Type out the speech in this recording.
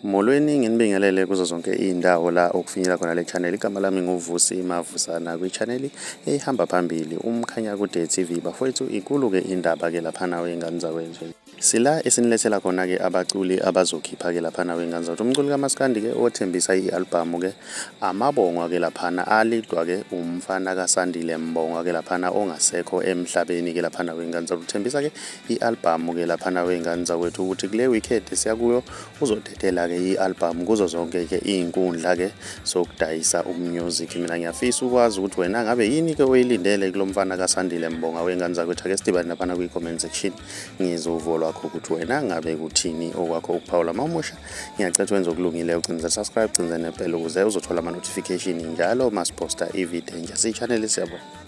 Molweni nginibingelele kuzo zonke indawo la okufinyelela khona le channel. Igama lami nguVusi Mavusana kwi-channel ehamba phambili umkhanya kude TV. Bafowethu inkulu ke indaba ke laphana wengane zakwethu. Sila esinilethela khona ke abaculi abazokhipha ke laphana wengane zakwethu. Umculi kaMaskandi ke othembisa i-album ke amabongwe ke laphana alidwa ke umfana kaSandile Mbonga ke laphana ongasekho emhlabeni ke laphana wengane zakwethu. Uthembisa ke i-album ke laphana wengane zakwethu ukuthi kule weekend siyakuyo uzodedela ke i-album kuzo zonke ke izinkundla ke sokudayisa umusic. Mina ngiyafisa ukwazi ukuthi wena ngabe yini ke oyilindele kulomfana kaSandile Mbonga wengane zakwethu. Ake sidibane lapha kwi-comment section ngizovuka lwakho ukuthi wena ngabe kuthini okwakho ukuphawula mamusha. Ngiyacela wenze okulungile ucinze subscribe, cinze nebell ukuze uzothola ama notification njalo masiposta i-video nje si-channel siyabona.